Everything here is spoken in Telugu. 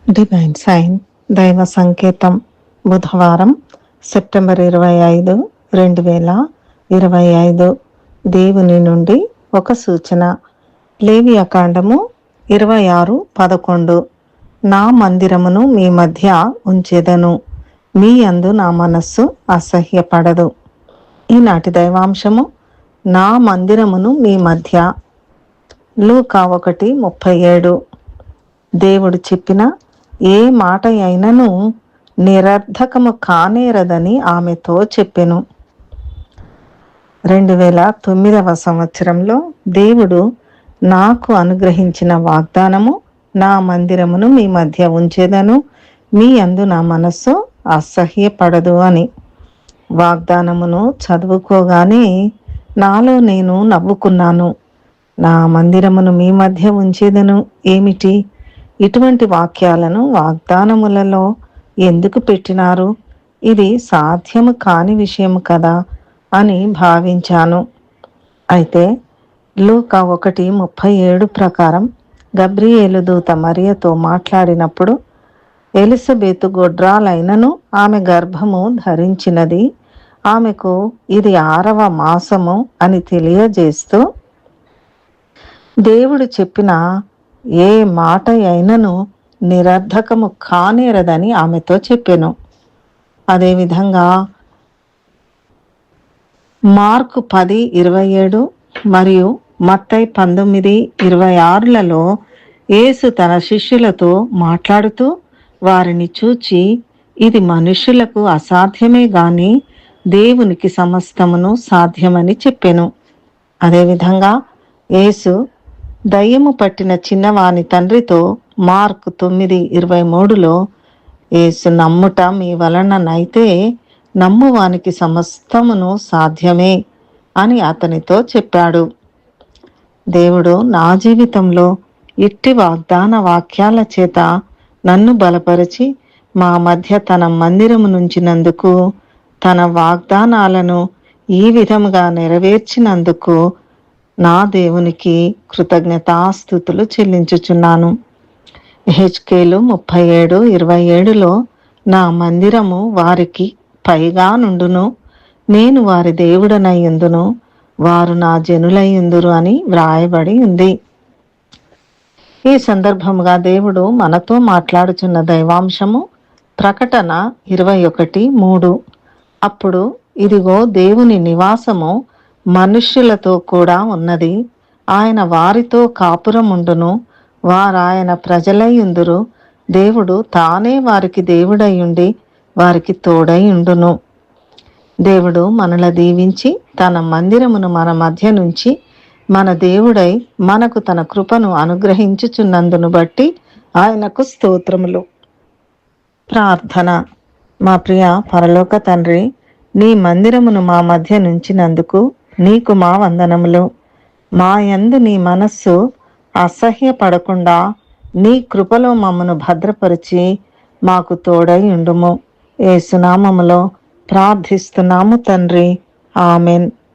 డివైన్ సైన్ దైవ సంకేతం బుధవారం సెప్టెంబర్ 25, 2025 దేవుని నుండి ఒక సూచన. లేవియాకాండము 26:11 నా మందిరమును మీ మధ్య ఉంచెదను, మీ యందు నా మనస్సు అసహ్యపడదు. ఈనాటి దైవాంశము నా మందిరమును మీ మధ్య. లూకా 1:37 దేవుడు చెప్పిన ఏ మాట అయినను నిరర్ధకము కానేరదని ఆమెతో చెప్పెను. 2009 సంవత్సరంలో దేవుడు నాకు అనుగ్రహించిన వాగ్దానము నా మందిరమును మీ మధ్య ఉంచేదను, మీ యందు నా మనస్సు అసహ్యపడదు అని. వాగ్దానమును చదువుకోగానే నాలో నేను నవ్వుకున్నాను. నా మందిరమును మీ మధ్య ఉంచేదను ఏమిటి? ఇటువంటి వాక్యాలను వాగ్దానములలో ఎందుకు పెట్టినారు? ఇది సాధ్యము కాని విషయం కదా అని భావించాను. అయితే లూకా 1:37 ప్రకారం గబ్రియేలు దూత మరియతో మాట్లాడినప్పుడు ఎలిజబెతు గొడ్రాలైనను ఆమె గర్భము ధరించినది, ఆమెకు ఇది 6వ మాసము అని తెలియజేస్తూ దేవుడు చెప్పిన ఏ మాట అయినను నిరర్ధకము కానేరదని ఆమెతో చెప్పెను. అదేవిధంగా మార్కు 10:27 మరియు మత్తయి 19:26లలో యేసు తన శిష్యులతో మాట్లాడుతూ వారిని చూచి ఇది మనుష్యులకు అసాధ్యమే గాని దేవునికి సమస్తమును సాధ్యమని చెప్పెను. అదేవిధంగా యేసు దయ్యము పట్టిన చిన్నవాని తండ్రితో మార్కు 9:23లో యేసు నమ్ముట మీ వలననైతే నమ్మువానికి సమస్తమును సాధ్యమే అని అతనితో చెప్పాడు. దేవుడు నా జీవితంలో ఇట్టి వాగ్దాన వాక్యాల చేత నన్ను బలపరిచి మా మధ్య తన మందిరము నుంచినందుకు, తన వాగ్దానాలను ఈ విధముగా నెరవేర్చినందుకు నా దేవునికి కృతజ్ఞతాస్తుతులు చెల్లించుచున్నాను. హెజ్కేలు 37:27లో నా మందిరము వారికి పైగా నుండును, నేను వారి దేవుడనయ్యుందును, వారు నా జనులయ్యుందురు అని వ్రాయబడి ఉంది. ఈ సందర్భముగా దేవుడు మనతో మాట్లాడుచున్న దైవాంశము ప్రకటన 21:3. అప్పుడు ఇదిగో దేవుని నివాసము మనుష్యులతో కూడా ఉన్నది, ఆయన వారితో కాపురముండును, వారాయన ప్రజలయ్యుందురు, దేవుడు తానే వారికి దేవుడయ్యుండి వారికి తోడై ఉండును. దేవుడు మనల దీవించి తన మందిరమును మన మధ్య నుంచి మన దేవుడై మనకు తన కృపను అనుగ్రహించుచున్నందును బట్టి ఆయనకు స్తోత్రములు. ప్రార్థన. మా ప్రియ పరలోక తండ్రి, నీ మందిరమును మా మధ్య నుంచినందుకు నీకు మా వందనములు. మా యందు నీ మనస్సు అసహ్యపడకుండా నీ కృపలో మమ్మను భద్రపరిచి మాకు తోడై ఉండుము. యేసు నామములో ప్రార్థిస్తున్నాము తండ్రి, ఆమెన్.